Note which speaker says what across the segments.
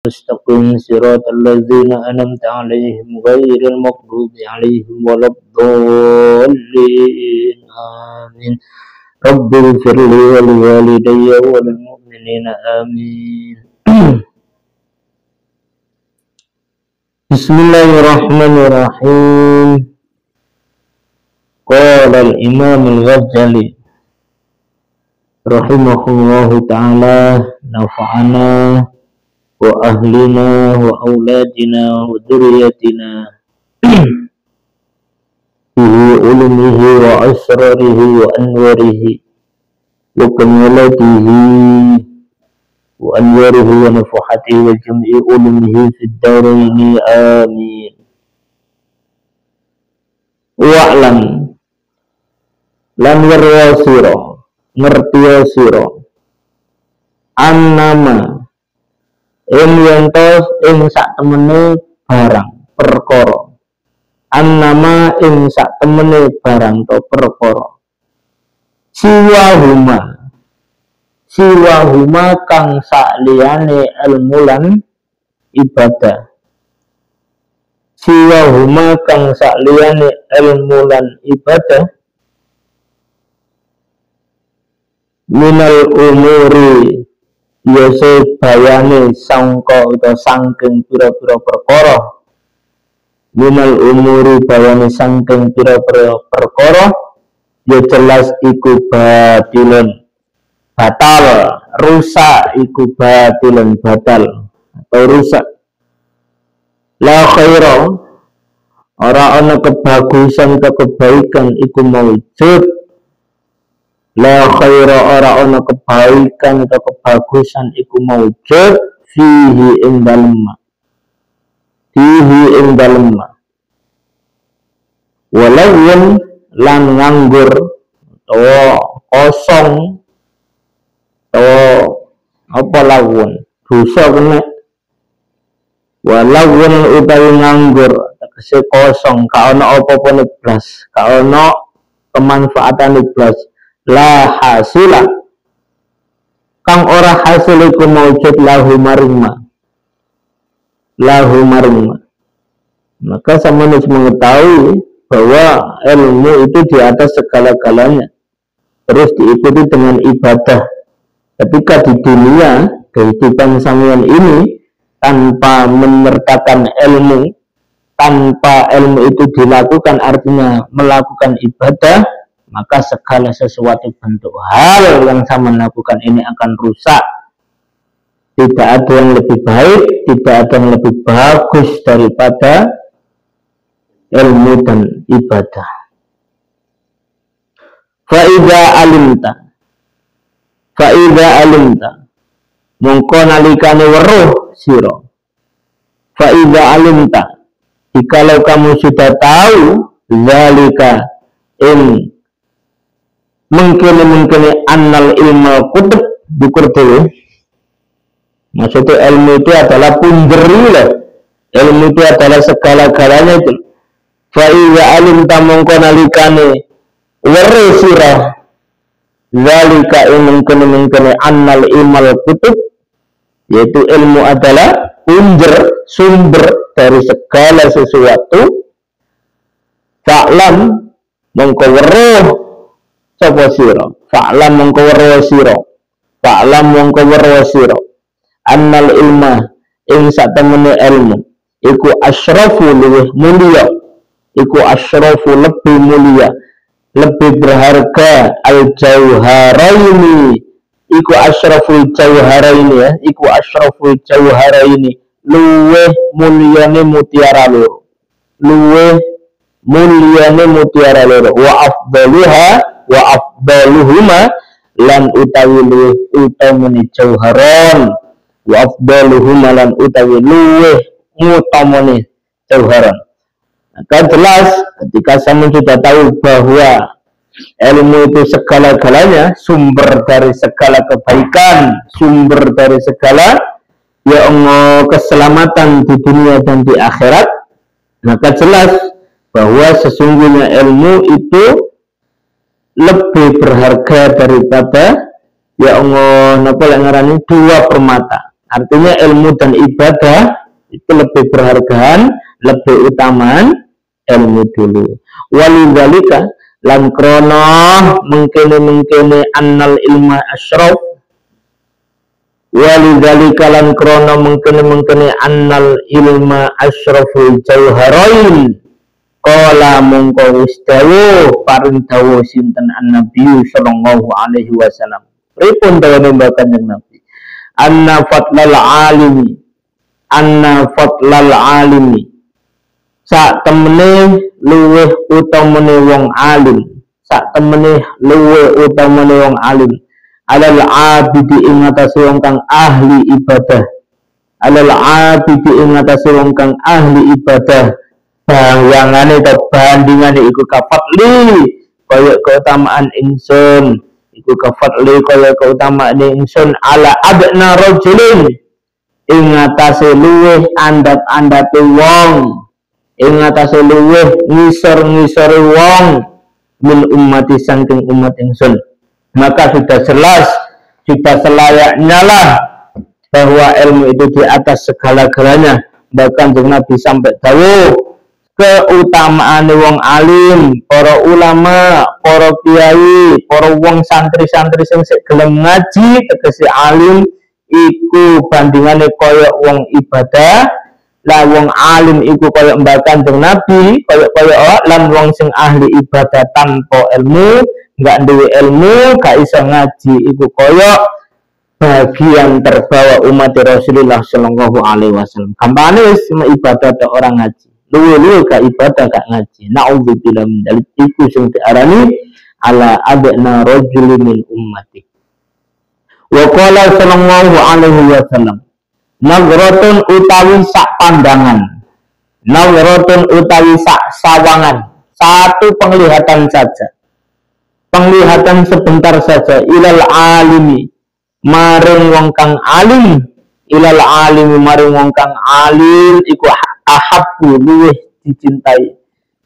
Speaker 1: mustaqim siratal ladzina an'amta 'alaihim ghairil maghdubi 'alaihim waladdallin. Amin. Rabbil firli wa liwalidayya wa lil mu'minina amin. Bismillahirrahmanirrahim. Qala al-Imam al-Ghazali rahimahullahu ta'ala, nafa'ana wa ahlina wa auladina wa dzurriyyatina bihi ulumihi wa asrarihi wa anwarihi wa kamilatihi wa anwarihi wa nafuhatihi wa jam'i ulumihi fid daraini amin. Wa'lam lan warwa sira ngertiya sira annama yentos ing sak temene barang perkara, annama ing sak temene barang to perkara, siwahuma kang sak liyane ilmu lan ibadah, siwahuma kang sak liyane ilmu lan ibadah, minal umuri yose bayane sangka utawa sangking pira-pira perkara, minal umuri bayane sangking pira-pira perkara ya jelas iku batilun batal, rusak iku batilun batal atau rusak. La khaira ora ana kebagusan atau kebaikan iku maujud, la khaira ora ana kebaikan atau kebagusan iku maujud fihi ing dalem walawun lan nganggur utawa kosong utawa apa lawun dosa kena, walawun utawi nganggur tegese kosong ka ana apa-apa blas, ka ana kemanfaatan blas, la hasila kang ora hasil iku maujud lahu maringma. Maka sama harus mengetahui bahwa ilmu itu di atas segala-galanya, terus diikuti dengan ibadah. Ketika di dunia kehidupan sampeyan ini tanpa menyertakan ilmu, tanpa ilmu itu dilakukan artinya melakukan ibadah, maka segala sesuatu bentuk hal yang sama lakukan ini akan rusak. Tidak ada yang lebih baik, tidak ada yang lebih bagus daripada ilmu dan ibadah. Fa'idha alimta mongko nalikane weruh sira, fa'idha alimta jikalau kamu sudah tahu, zalika in mungkin annal ilmu kutub dukur dulu. Maksudnya ilmu itu adalah punjeri lah, ilmu itu adalah segala-galanya itu. Fa'iza alim tamongko nalikane weruh sirah zalika in mungkin annal ilmu kutub, yaitu ilmu adalah punjer sumber dari segala sesuatu. Fa'lam mongko weruh sapa sira, fa'lam mongko weruh sira, fa'lam mongko weruh sira annal ilma ing satemene ilmu iku asyrafu luwih mulia, iku asyrafu lebih mulia, lebih berharga al jauharaini, iku asyraful jauharaini ya, iku asyraful jauharaini luwih mulyane mutiara loro, luwih mulyane mutiara loro, wa afdaluhuma lan utawi luwih utamane jauharon, wa afdaluhuma lan utawi luwih utamane jauharon. Maka jelas ketika saya sudah tahu bahwa ilmu itu segala-galanya, sumber dari segala kebaikan, sumber dari segala ya Allah keselamatan di dunia dan di akhirat, maka jelas bahwa sesungguhnya ilmu itu lebih berharga daripada ya Allah napa yang ngarani dua permata, Artinya ilmu dan ibadah itu lebih berhargaan, lebih utamaan ilmu dulu. Walidzalika lan krono mengkene annal ilma asyraf. Walidzalika lan krono mengkene annal ilma asyraful jauharain. Qala mongko wis dawuh paring dawuh sinten an-nabi sallallahu alaihi wasallam. Pripun dawuh Kanjeng Nabi? Anna fatlal alimi sak temene luweh utamane wong alim, sak temene luweh utamane wong alim alal abidi ing atase wong kang ahli ibadah, alal abidi ing atase wong kang ahli ibadah. Bayangane to bandingane iku kafatli kaya keutamaan ingsun, iku kafatli kaya keutamaan ingsun ala adna rajulin ing atase luweh andap-andape wong, ing atase luweh ngisor-ngisore wong min ummati saking umat ingsun. Maka sudah jelas, sudah selayaknya lah bahwa ilmu itu di atas segala-galanya. Bahkan Nabi sampai dawuh keutamaan wong alim, para ulama, para kiai, para wong santri-santri sing gelem ngaji tegese alim iku bandingane kaya wong ibadah. Lah wong alim iku kaya mbak Kanjeng Nabi, kaya lan wong sing ahli ibadah tanpa ilmu, enggak duwe ilmu, gak iso ngaji iku kaya bagian terbawa umat Rasulullah sallallahu alaihi wasallam. Kampane wis ibadah tok orang ngaji. Luwe-luwe gak ibadah gak ngaji. Na'udzubillah min dzalik iku sing diarani ala adna rajulin min ummati. Wa qala sallallahu alaihi wasallam, nazratun utawi sak pandangan, nazratun utawi sak sawangan, satu penglihatan saja, penglihatan sebentar saja, ilal alimi maring wong kang alim, ilal alimi maring wong kang alim iku ahabbu luwih dicintai,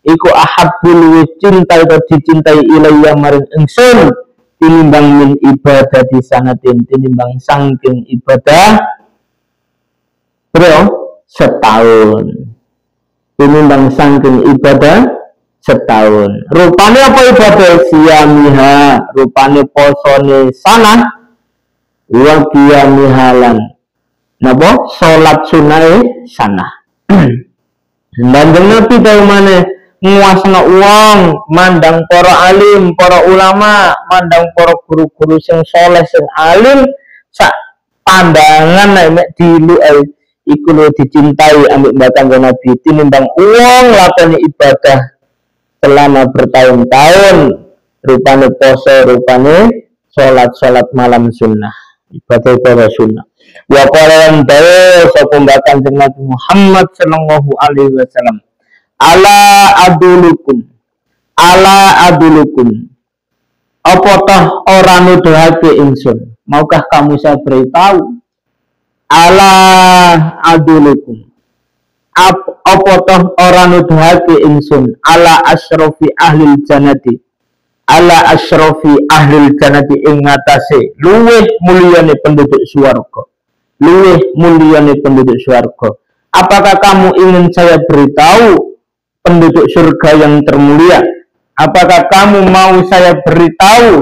Speaker 1: iku ahabbu luwih cintai atau dicintai ilayya maring ingsun tinimbang min ibadah di sanatin, tinimbang sangking ibadah bro setahun, tinimbang sangking ibadah setahun. Rupane apa ibadah? Siyamiha, rupane posone sana, wa qiyamihalan napa salat sunai sana. Kanjeng Nabi tahu mana nguasana uang, mandang para alim, para ulama, mandang para guru-guru sing soleh, sing alim, sak pandangan nek dilu iku lu dicintai ambek Kanjeng Nabi tinimbang uang lakoni ibadah selama bertahun-tahun, rupane poso, rupane salat malam sunnah, ibadah sunnah. Wa qalan dawu sapa Kanjeng Nabi Muhammad sallallahu alaihi wasallam, ala adulukum apa toh ora nuduhake ingsun, maukah kamu saya beritahu? Ala adulukum apa toh ora nuduhake ingsun ala asyrafi ahlil jannati, ala asyrafi ahlil jannati ing ngatasé luwih mulyane penduduk swarga, luwih mulyane penduduk swarga. Apakah kamu ingin saya beritahu penduduk surga yang termulia? Apakah kamu mau saya beritahu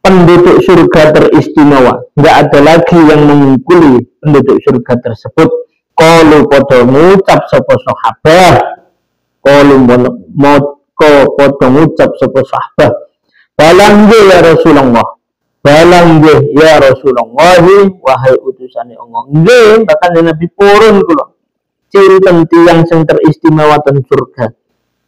Speaker 1: penduduk surga teristimewa? Enggak ada lagi yang mengungkuli penduduk surga tersebut. Qalu padha ngucap sapa sahabat, qalu padha ngucap sapa sahabat, balang ya Rasulullah, balang ya Rasulullah, wahai utusane Allah. Nggih, bahkan Nabi purun kula. Cinten tiyang sing teristimewa ten surga,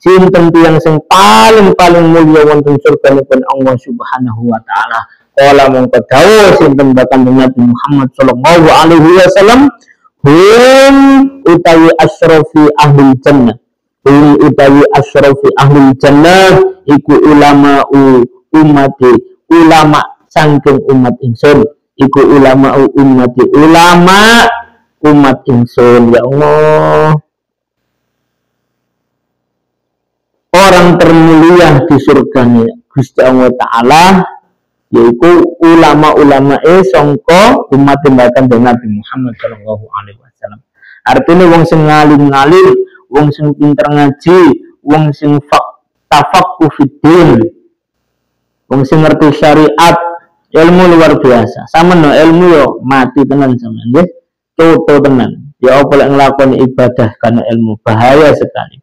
Speaker 1: cinten tiyang sing paling mulya wonten surga nipun Allah Subhanahu wa taala. Kala mongko dawuh sinten bahkan Nabi Muhammad sallallahu alaihi wasallam, hum utawi asyrafi ahli jannah, hum utawi asyrafi ahli jannah iku ulama umati, ulama sangking umat ingsun, iku ulama ummati, ulama umat ingsun. Ya Allah, orang termulia di surganya Gusti Allah Ta'ala yaitu ulama-ulama sangka umat timbakan Nabi Muhammad sallallahu alaihi wasallam. Artinya wong sing ngalim-ngalim, wong sing pinter ngaji, wong sing tafaqquh fiddin, wong sing ngerti syariat, ilmu luar biasa. Sama no ilmu yo mati tenan sampean nggih. Toto tenan. Ya apa lek nglakoni ibadah karena ilmu bahaya sekali.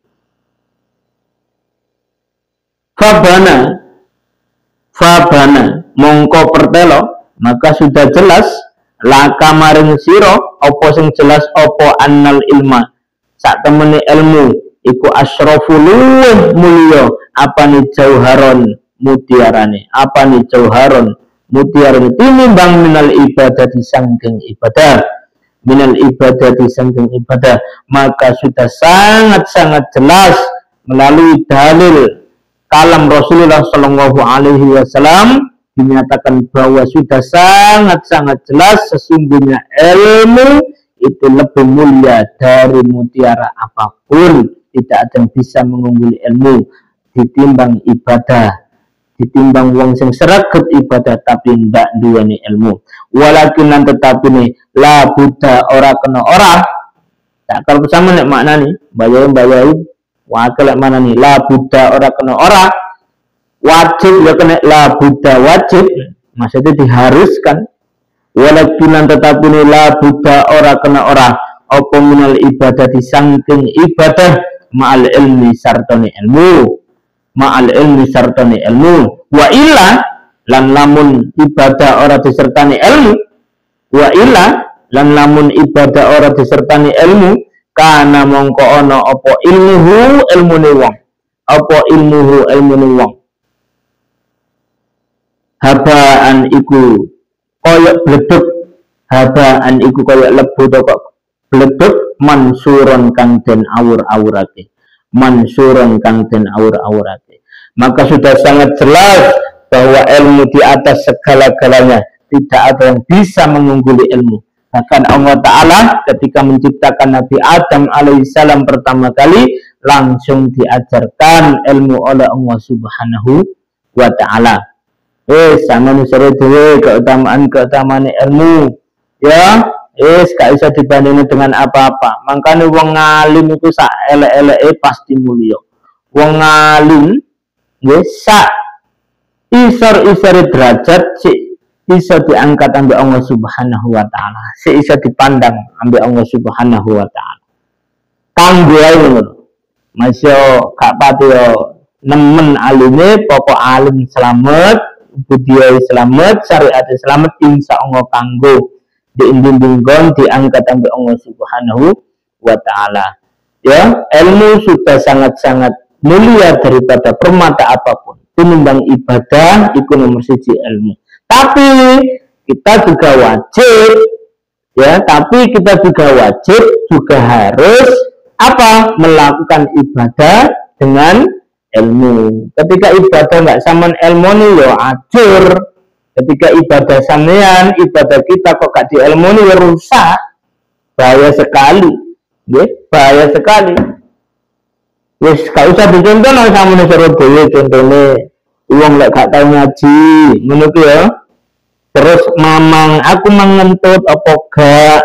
Speaker 1: Fabana mongko pertelo maka sudah jelas laka maring siro opo sing jelas opo annal ilma sak temene ilmu iku asyraful mulya apane jauharon mutiarane apane jauharon mutiarane tinimbang minal ibadati sangking ibadah minal ibadati sangking ibadah maka sudah sangat-sangat jelas melalui dalil kalam Rasulullah Shallallahu Alaihi Wasallam dinyatakan bahwa sudah sangat-sangat jelas sesungguhnya ilmu itu lebih mulia dari mutiara apapun. Tidak ada yang bisa mengungguli ilmu ditimbang ibadah, ditimbang wong sing sregep ibadah tapi ndak duweni ilmu. Walakin lan tetapi nih la buddha ora kena ora. Tak kalau bersama nek maknani bayai wakil mana nih la buddha ora kena ora wajib ya kena la buddha wajib maksudnya diharuskan walakinan tetapi nih la buddha ora kena ora apa minal ibadah disangking ibadah ma'al ilmi sartani ilmu ma'al ilmi sartani ilmu wa illa lan lamun ibadah ora disertani ilmu wa illa lan lamun ibadah ora disertani ilmu kana mongko ana apa ilmuhu ilmune wong apa ilmuhu ilmune wong habaan iku koyok bleduk habaan iku koyok lebu kok bleduk mansuron kang den awur-awurake mansuron kang den awur-awurake maka sudah sangat jelas bahwa ilmu di atas segala-galanya tidak ada yang bisa mengungguli ilmu. Bahkan Allah Ta'ala ketika menciptakan Nabi Adam alaihissalam pertama kali langsung diajarkan ilmu oleh Allah Subhanahu wa Ta'ala. Sama nusara dewe keutamaan ilmu ya gak bisa dibandingkan dengan apa-apa. Makanya wong ngalim itu sak elek-eleke pasti mulia. Wong ngalim ya sak isor-isore derajat si bisa diangkat ambil Allah Subhanahu wa Ta'ala, bisa dipandang ambil Allah Subhanahu wa Ta'ala. Kanggo ae ngono. Masya gak pati yo nemen alime pokok alim selamat, budaya selamat, syariat selamat insya Allah kanggo diimbing-bimbing diangkat ambil Allah Subhanahu wa Ta'ala. Ya, ilmu sudah sangat-sangat mulia daripada permata apapun. Tinimbang ibadah iku nomor 1 ilmu. Tapi kita juga wajib juga harus apa? Melakukan ibadah dengan ilmu. Ketika ibadah nggak sama ilmu nih yo acur. Ketika ibadah sampean, ibadah kita kok gak di ilmu nih rusak. Bahaya sekali. Bahaya sekali. Wis gak usah dicontoh nang sampeyan suruh dhewe contone. Uang lek gak tau ngaji, ngono ku ya. Terus mamang aku mangentut apa gak?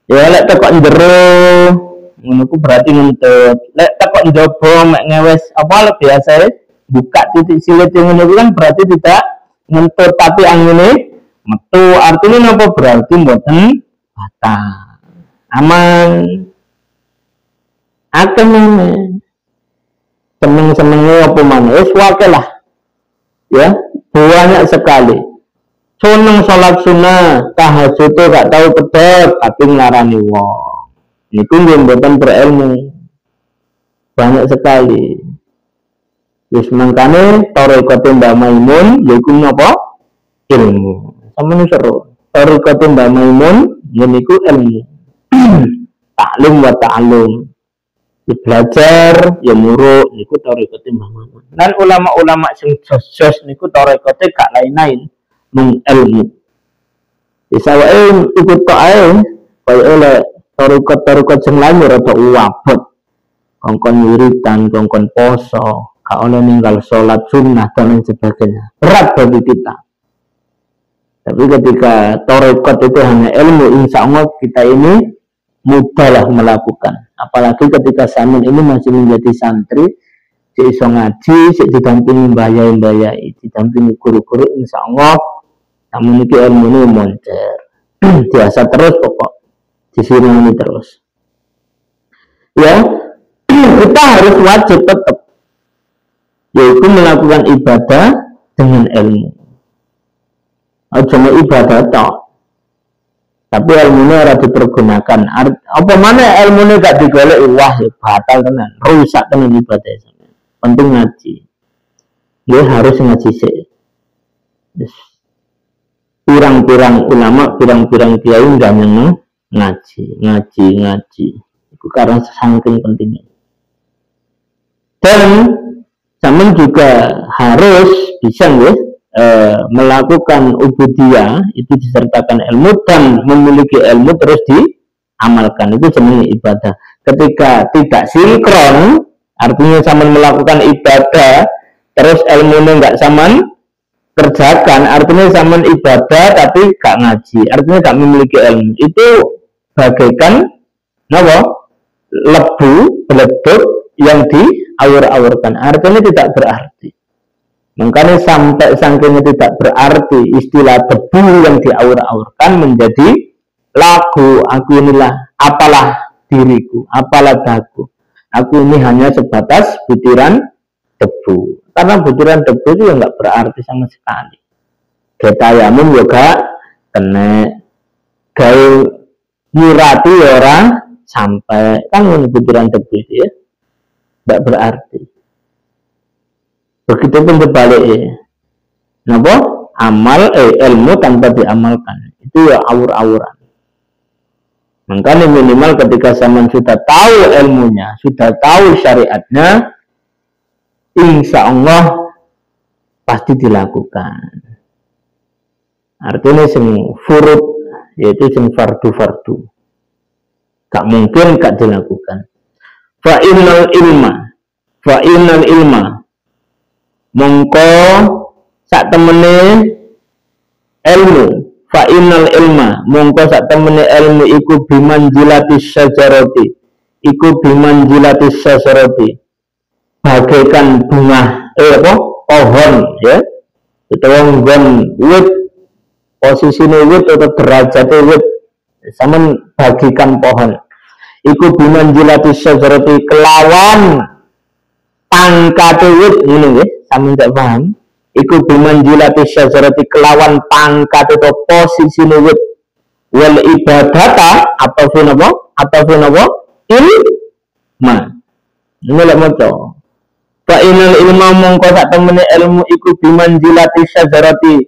Speaker 1: Ya lek tekok njero, ngono ku berarti ngentut. Lek tekok njaba mek ngewes apa lek biasa buka titik silit yang ngono kan berarti tidak ngentut tapi angine metu. Artinya apa berarti mboten batal. Aman. Akan seneng-senengnya apa manis wakil lah ya banyak sekali seneng sholat sunnah tahajud gak tahu pedot tapi ngarani wong ini pun buatan berilmu banyak sekali wis mangkane tarekat Mbak Maimun yaiku napa ilmu sama ini seru tarekat Mbak Maimun yaiku ilmu taklim wa ta'alum belajar ya muruk niku tarekat Mbah Mun. Lan ulama-ulama sing jos-jos niku tarekate gak lain-lain mung ilmu. Bisa wae ikut tok ae kaya oleh tarekat sing lain rada uwabot. Kongkon wiridan, kongkon poso, gak oleh ninggal sholat sunnah dan lain sebagainya, berat bagi kita. Tapi ketika tarekat itu hanya ilmu, insya Allah kita ini mudahlah melakukan. Apalagi ketika samin ini masih menjadi santri, si iso ngaji, si didampingi bayai, didampingi guru-guru, insya Allah samin ini ilmu ini moncer. Biasa terus pokok, di sini ini terus. Ya, kita harus wajib tetap, yaitu melakukan ibadah dengan ilmu. Cuma ibadah tok, tapi ilmunya harus dipergunakan. Apa mana ilmunya gak digolek, wah ya batal tenan, rusak tenan ibadah. Penting ngaji, dia harus ngaji sih. Pirang-pirang ulama, pirang-pirang kiai nggak nyeneng ngaji. Itu karena saking pentingnya. Dan zaman juga harus bisa melakukan ubudiyah itu disertakan ilmu dan memiliki ilmu terus diamalkan, itu jenis ibadah. Ketika tidak sinkron, artinya zaman melakukan ibadah terus ilmunya nggak zaman kerjakan, artinya zaman ibadah tapi gak ngaji, artinya gak memiliki ilmu, itu bagaikan lebu beleduk yang diaur-aurkan, artinya tidak berarti. Makanya sampai saking tidak berarti, istilah debu yang diaur-aurkan menjadi lagu, aku inilah, apalah diriku, apalah daku, aku ini hanya sebatas butiran debu. Karena butiran debu itu nggak berarti sama sekali. Ketayamum juga kena gaya nyurati orang sampai kan butiran debu itu ya, nggak berarti. Begitu pun terbalik. Napa? Ilmu tanpa diamalkan itu ya awur-awuran. Makanya minimal ketika zaman sudah tahu ilmunya, sudah tahu syariatnya, insya Allah pasti dilakukan. Artinya sing furud, yaitu sing fardu-fardu, gak mungkin gak dilakukan. Fa innal ilma mongko sak temene ilmu, fa innal ilma mongko sak temene ilmu iku bimanzilatis syajarati, bagaikan bunga pohon ya, utawa nggon wit, posisine wit atau derajate wit, samen bagikan pohon iku bimanzilatis syajarati, kelawan pangkate wit ngene nggih, sampeyan tak paham, iku bimanzilatis syajarati, kelawan pangkate atau posisine wit, wal ibadata atafun apa ilma, ini lek maca fa inal ilma mongko sak temene ilmu iku bimanzilati syajarati,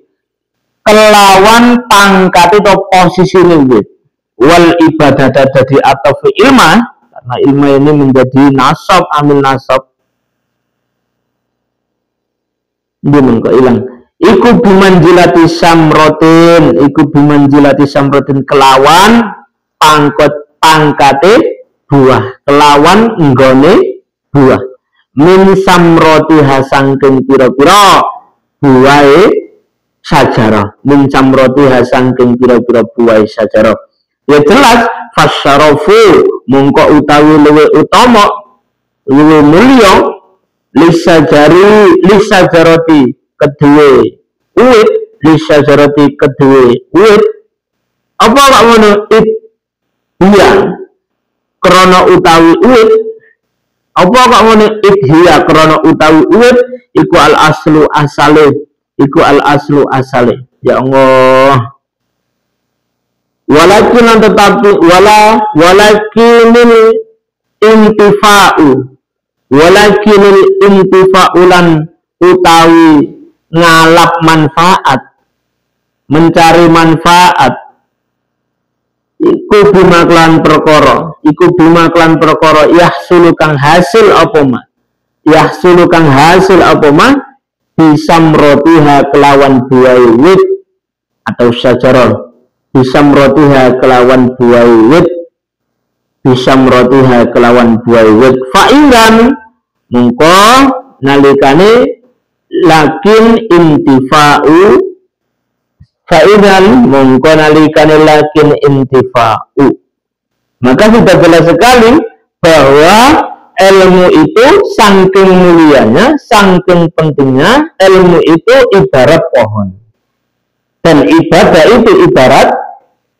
Speaker 1: kelawan pangkat itu posisi wit, wal ibadah dadi atau ilma, karena ilma ini menjadi nasab, amil nasab dia mengko ilang iku bimanzilati samrotin, kelawan pangkate buah, kelawan nggone buah, min samroti hasangking pira-pira buahe sajarah, min samroti hasangking pira-pira buahe sajarah, ya jelas fasyarafu mongko utawi luwih utama, luwih mulya lisajarati kedue uwit, lisajarati kedue uwit, apa kok ngono, iya krana utawi uwit, apa kok ngene idhiya krana utawi uwit iku al aslu asale, ya Allah. Walakinil intifa'u lan utawi ngalap manfaat, mencari manfaat, iku bimaklan perkara yahsulu kang hasil apa ma bisamrotiha kelawan buai wit atau syajarah, bisamrotiha kelawan buai wit fa'ingan mungko nalikane lakin intifa'u fa'idan mongko nalikane lakin intifa'u, maka sudah jelas sekali bahwa ilmu itu saking mulianya, saking pentingnya. Ilmu itu ibarat pohon dan ibadah itu ibarat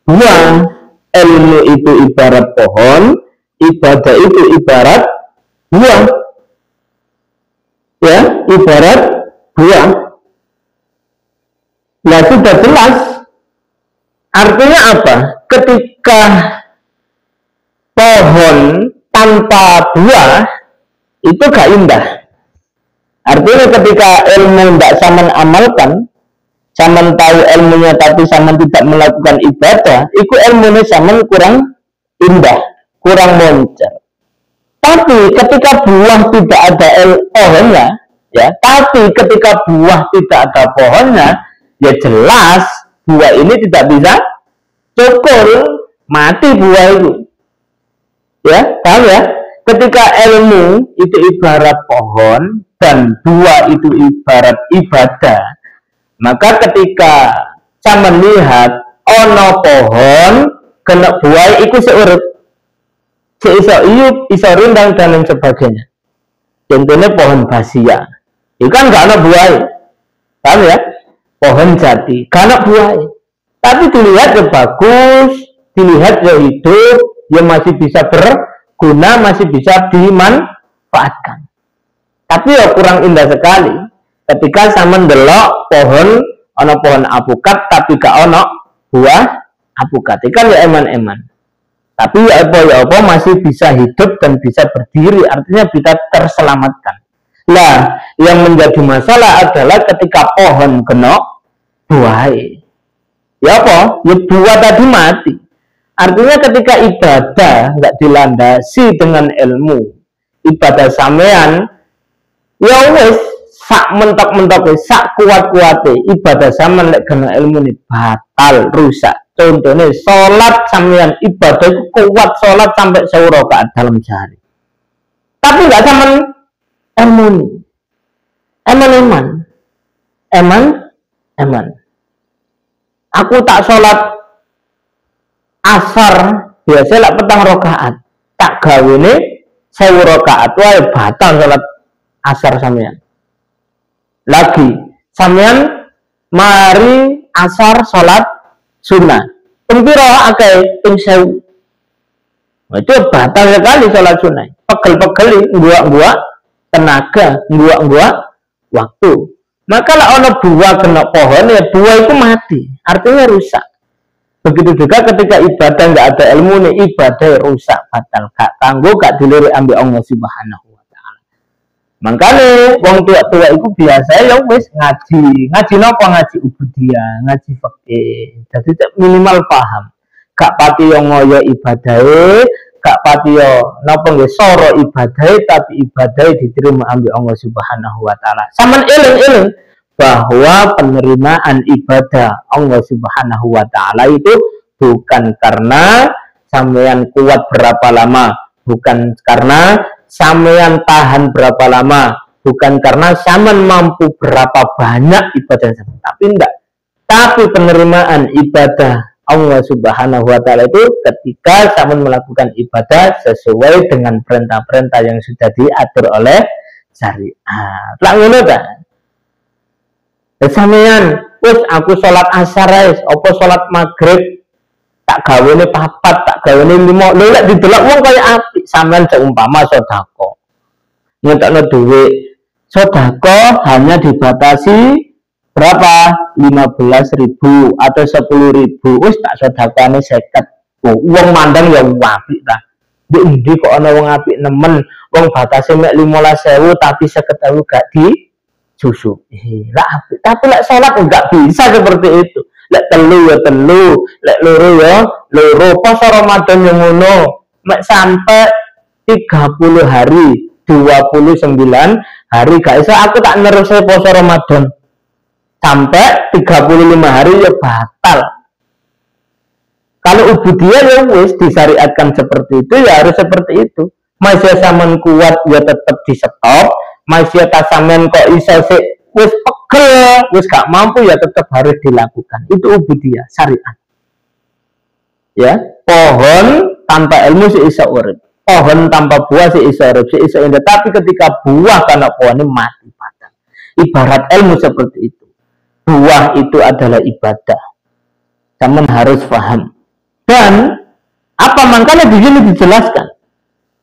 Speaker 1: buah. Ilmu itu ibarat pohon, ibadah itu ibarat buah, ya, ibarat buah. Nah, sudah jelas. Artinya apa? Ketika pohon tanpa buah itu gak indah. Artinya ketika ilmu tidak saman amalkan, saman tahu ilmunya tapi saman tidak melakukan ibadah, itu ilmunya saman kurang indah, kurang moncer. Tapi ketika buah tidak ada pohonnya, ya, tapi ketika buah tidak ada pohonnya, ya jelas buah ini tidak bisa cokol, mati buah itu. Ya, paham ya? Ketika ilmu itu ibarat pohon dan buah itu ibarat ibadah, maka ketika saya melihat ono pohon kena buah itu seurut, seiso iup, iso rindang dan lain sebagainya. Contohnya pohon basia, itu kan gak ada buah, paham ya? Pohon jati, gak ada buah, tapi dilihat ya bagus, dilihat ya hidup, ya masih bisa berguna, masih bisa dimanfaatkan. Tapi ya kurang indah sekali ketika sama ndelok pohon, ono pohon apukat tapi gak ono buah apukat. Kan ya eman-eman. Tapi ya apa masih bisa hidup dan bisa berdiri, artinya bisa terselamatkan. Nah, yang menjadi masalah adalah ketika pohon kena buah. Ya apa? Ya buah tadi mati. Artinya ketika ibadah nggak dilandasi dengan ilmu, ibadah sampean ya wis sak mentok-mentok, sak kuat-kuate, ibadah sampean lek kena ilmu ini batal, rusak. Contohnya sholat sampean, ibadah kuat sholat sampai 1000 rakaat dalam sehari, tapi nggak sampean ilmu ini, eman. Aku tak sholat asar biasa lah 4 rakaat, tak gawe ini 1000 rakaat, wah batal sholat asar sampean. Lagi sampean mari asar sholat sunnah, pempiro akeh ping 1000, itu batal sekali sholat sunnah. Pegel-pegel nguak-nguak tenaga, nguak-nguak waktu. Maka lah ono buah kena pohon, ya buah itu mati, artinya rusak. Begitu juga ketika ibadah nggak ada ilmu nih, ibadah rusak, batal, gak tangguh, gak dilirik ambil Allah Subhanahu wa ta'ala. Makanya wong tua-tua itu biasa ya wis ngaji nopo, ngaji ubudiyah, ngaji fikih. Jadi minimal paham. Gak pati yo ngoyo ibadahe, gak pati yo nopo nggih soro ibadahe, tapi ibadahe diterima ambil Allah Subhanahu wa ta'ala. Saman eling-eling bahwa penerimaan ibadah Allah Subhanahu wa ta'ala itu bukan karena sampean kuat berapa lama, bukan karena sampean tahan berapa lama, bukan karena sampean mampu berapa banyak ibadah, tapi enggak. Tapi penerimaan ibadah Allah Subhanahu wa ta'ala itu ketika sampean melakukan ibadah sesuai dengan perintah-perintah yang sudah diatur oleh syariat. Lah ngono ta? Sampeyan wis aku sholat asar wis, apa sholat maghrib tak gawene 4, tak gawene 5, lho lek didelok wong kaya apik. Sampeyan seumpama sedekah ngetokno dhuwit, sedekah hanya dibatasi berapa? 15.000 atau 10.000, wis tak sedekahne 50. Oh, wong mandang ya apik ta. Di endi kok ana wong apik nemen, wong batase mek 15.000 tapi 50.000 gak di susu. Tapi lek sholat enggak bisa seperti itu. Lek telu ya telu, lek loro ya loro. Pas Ramadan yang ngono, mek sampai 30 hari, 29 hari gak bisa aku tak nerusnya puasa Ramadan. Sampai 35 hari ya batal. Kalau ubudiyah ya wis disyariatkan seperti itu, ya harus seperti itu. Masih zaman kuat ya tetap di stop, masih tasamen kok iso sik wis pegel, wis gak mampu ya tetap harus dilakukan. Itu ubudiyah syariat. Ya, pohon tanpa ilmu si iso urip. Pohon tanpa buah si iso urip, si iso indah. Tapi ketika buah karena pohon ini mati padam. Ibarat ilmu seperti itu. Buah itu adalah ibadah. Kamu harus paham. Dan apa makanya di sini dijelaskan?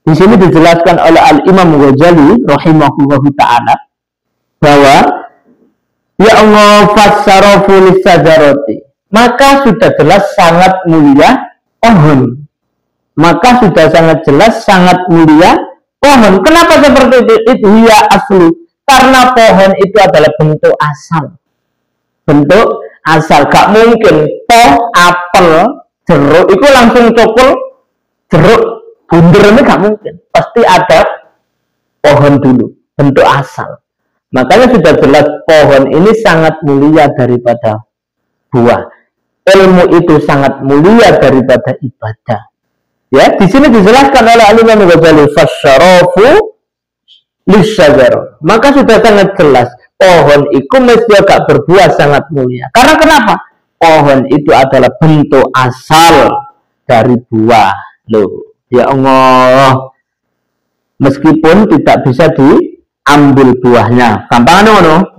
Speaker 1: Di sini dijelaskan oleh Al-Imam Ghazali rahimahullahu taala bahwa ya Allah fassarafu lisajarati, maka sudah jelas sangat mulia pohon. Maka sudah sangat jelas sangat mulia pohon. Kenapa seperti itu? Itu ya asli. Karena pohon itu adalah bentuk asal. Bentuk asal. Gak mungkin poh, apel, jeruk itu langsung cokol jeruk bunder, ini gak mungkin. Pasti ada pohon dulu. Bentuk asal. Makanya sudah jelas pohon ini sangat mulia daripada buah. Ilmu itu sangat mulia daripada ibadah. Ya, di sini dijelaskan oleh Al-Imam Ghazali fasyarafu lisyajar. Maka sudah sangat jelas pohon itu mesti agak berbuah sangat mulia. Karena kenapa? Pohon itu adalah bentuk asal dari buah. Loh, ya Allah. Meskipun tidak bisa diambil buahnya. Gampang no?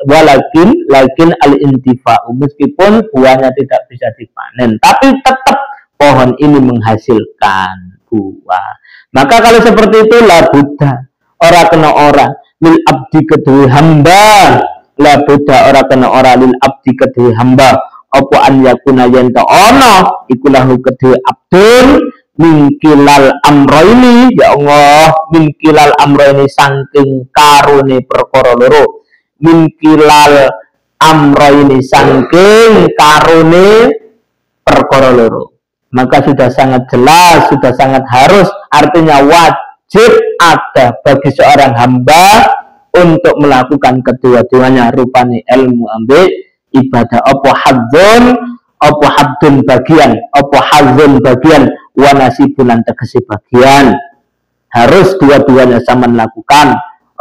Speaker 1: Walakin al-intifa'u. Meskipun buahnya tidak bisa dipanen, tapi tetap pohon ini menghasilkan buah. Maka kalau seperti itu la buddha, ora kena ora lil abdi kedue hamba, la buddha ora kena ora lil abdi kedue hamba, apa an yakuna yen ta ana iku lahu kedue abdun mingkilal amroini, ya Allah, mingkilal amroini saking karune perkara loro, mingkilal amroini saking karune perkara loro. Maka sudah sangat jelas, sudah sangat harus, artinya wajib ada bagi seorang hamba untuk melakukan kedua-duanya, rupanya ilmu ambil ibadah. Apa haddun bagian, apa haddun bagian, wanasibulan tegesi bagian. Harus dua-duanya sama melakukan.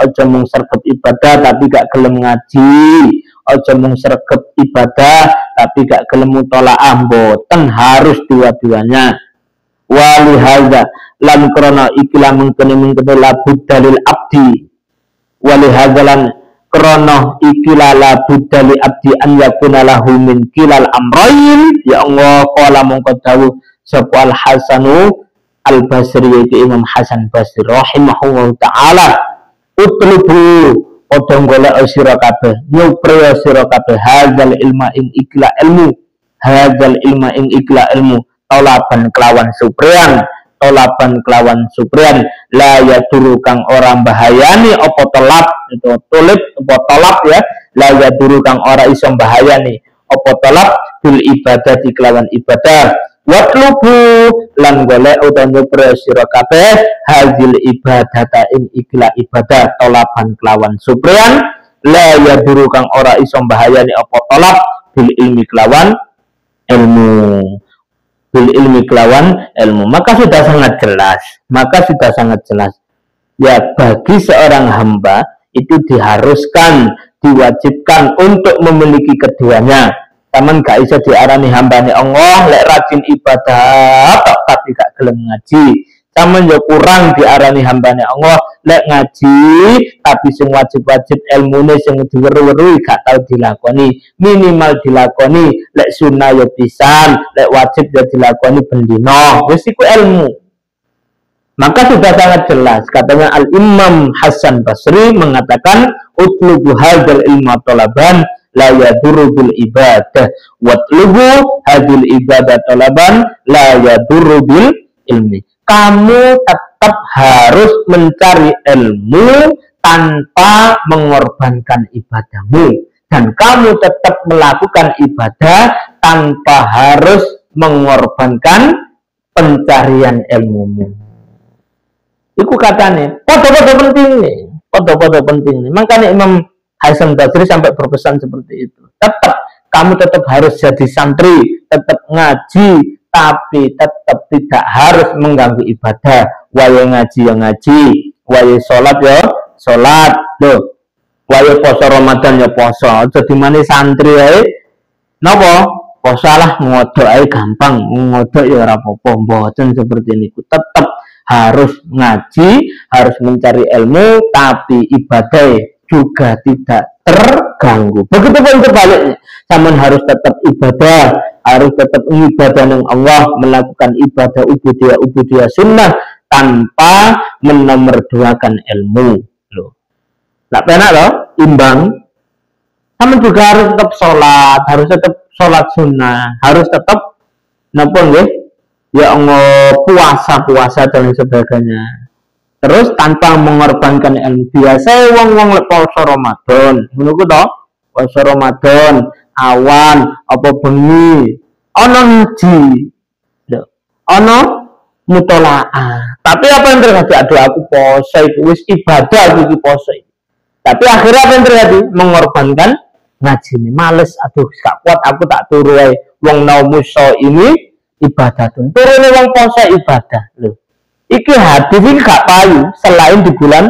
Speaker 1: Ojo mung sergap ibadah tapi gak gelem ngaji, ojo mung sergap ibadah tapi gak gelem mutolaah, mboten, harus dua-duanya. Wali hadza lan krana ikilah mengkene labud dalil abdi, wali hadza lan krana ikilah labud dalil abdi an yakuna lahu min kilal amrayn, ya Allah qala mongko dawuh sapa Al Hasanu Al Basri, yaitu Imam Hasan Basri rahimahullah taala, utlubu padha golek sira kabeh, nyupre sira kabeh hadzal ilma ing ikla ilmu, hadzal ilma ing ikla ilmu, tolaban kelawan suprian, tolaban kelawan suprian, la yaduru kang ora bahayani apa tolab, itu tulib apa tolab ya, la yaduru kang ora iso bahayani apa tolab bil ibadah di kelawan ibadah. Watlubu lan golek utawa nyupre sira kabeh hadzal ibadata ing ikla ibadah, tolaban kelawan suprian, la yaduru kang ora iso bahayani apa tolab bil ilmi kelawan ilmu, bil ilmi kelawan ilmu. Maka sudah sangat jelas ya, bagi seorang hamba itu diharuskan, diwajibkan untuk memiliki keduanya. Taman gak bisa diarani hambane Allah lek rajin ibadah tapi gak gelem ngaji. Taman yo kurang diarani hambane Allah lek ngaji tapi sing wajib-wajib ilmune sing diweru-weru gak tau dilakoni. Minimal dilakoni, lek sunah yo pisan, lek wajib yo dilakoni bendina. Wis iku ilmu. Maka sudah sangat jelas, katanya Al-Imam Hasan Basri mengatakan utlubu hadzal ilma talaban la yadurru bil ibadah, watlubu hadzal ibadah talaban la yadurru bil ilmi. Kamu tetap harus mencari ilmu tanpa mengorbankan ibadahmu, dan kamu tetap melakukan ibadah tanpa harus mengorbankan pencarian ilmumu. Iku katanya, podo-podo penting nih. Makanya Imam Hasan Basri sampai berpesan seperti itu. Kamu tetap harus jadi santri, tetap ngaji, tapi tetap tidak harus mengganggu ibadah. Wae ngaji ya ngaji, wae sholat ya salat. Lho, wae poso Ramadan ya poso. Aja dimane santri ae napa? Poso lah ngodok ae gampang. Ngodok ya ora apa-apa, mboten seperti niku. Tetap harus ngaji, harus mencari ilmu, tapi ibadah juga tidak terganggu. Begitu pun sebaliknya, sampean harus tetap ibadah, harus tetap ibadah dengan Allah, melakukan ibadah ubudiyah sunnah tanpa menomorduakan ilmu. Loh, nggak penak loh, imbang. Sampean juga harus tetap sholat sunnah, harus tetap napa nggih? Ya Allah, puasa dan sebagainya. Terus tanpa mengorbankan ilmu. Biasa wong-wong poso Ramadan, ngono ku to? Poso Ramadan, awan apa bengi, ana ngaji. Lho, ana mutolaah. Tapi apa yang terjadi? Aduh, aku poso itu wis ibadah iki poso. Tapi akhirnya apa yang terjadi? Mengorbankan ngaji ini. Males, aduh gak kuat aku tak turu wae. Wong naumuso ini ibadah tuh. Turune wong poso ibadah. Lho. Iki hadis iki gak payu selain di bulan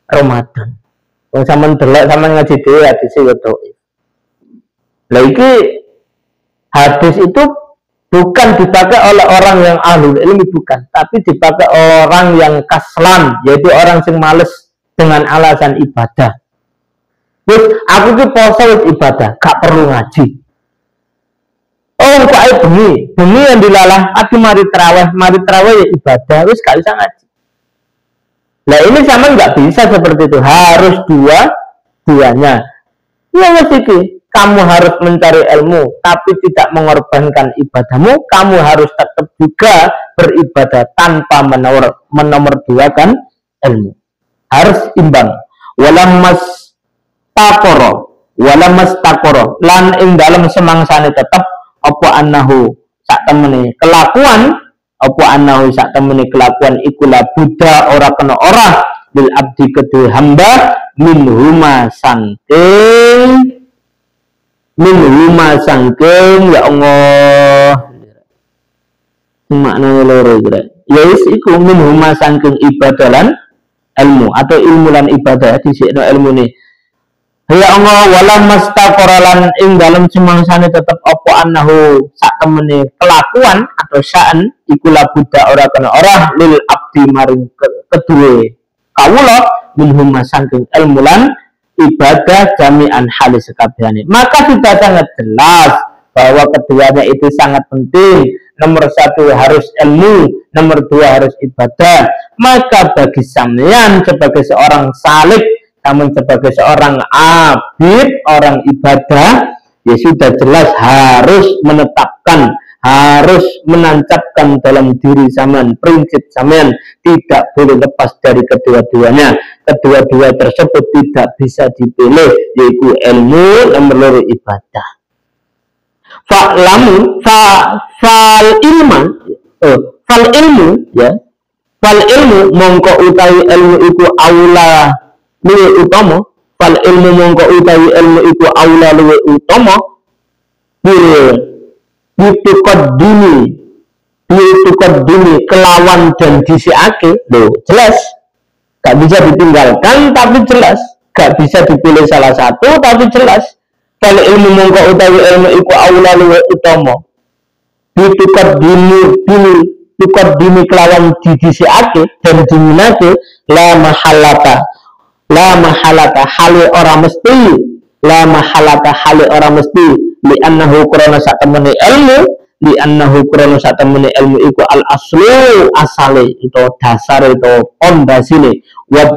Speaker 1: Ramadan. Wong sampean delok sampean ngaji dhewe hadis iki to. Lah iki hadis itu bukan dipakai oleh orang yang ahlul ilmi, bukan, tapi dipakai orang yang kaslan, yaitu orang yang males dengan alasan ibadah. Terus aku ki poso wis ibadah, gak perlu ngaji. Oh, kok ae bengi yang dilalah, aku mari tarawih ya ibadah, wis gak bisa ngaji. Nah ini sama nggak bisa seperti itu, harus duanya. Ya wis iki, kamu harus mencari ilmu, tapi tidak mengorbankan ibadahmu. Kamu harus tetap juga beribadah tanpa menomorduakan ilmu. Harus imbang. Walamas takoro, lan ing dalam semangsane tetap apa annahu sak temene kelakuan, apa annahu sak temene kelakuan ikulah buddha ora kena ora bil abdi kedue hamba min huma sangking ya Allah, maknanya loro kira ya wis iku min huma sangking ibadalan ilmu atau ilmu lan ibadah disikno ilmu nih. Ya Allah, walam mastaqaralan ing dalem semangsane tetep apa annahu sak temene kelakuan atau sya'an ikulah buddha ora kena ora lil abdi maring kedue kawula minhum sangking ilmu lan ibadah jami'an halis sekabehane. Maka sudah sangat jelas bahwa keduanya itu sangat penting. Nomor satu harus ilmu, nomor dua harus ibadah. Maka bagi sampeyan sebagai seorang salik, namun sebagai seorang abid, orang ibadah, ya sudah jelas harus menetapkan, harus menancapkan dalam diri sampean prinsip sampean tidak boleh lepas dari kedua-duanya. Kedua-dua tersebut tidak bisa dipilih, yaitu ilmu nomor loro ibadah. Fal ilmu mongko utawi ilmu iku aula luwe utama, fal ilmu mongko utawi ilmu iku aula luwe utama dituqaddimi kelawan dan disiake. Loh, jelas gak bisa ditinggalkan tapi jelas, gak bisa dipilih salah satu tapi jelas. Kalau ilmu mongko utawi ilmu iku aula luwe utama dituqaddimi kelawan didisiake dan diminake la mahalata hale ora mesti li annahu krana sak temene ilmu iku al aslu asale itu dasar itu pondasine wa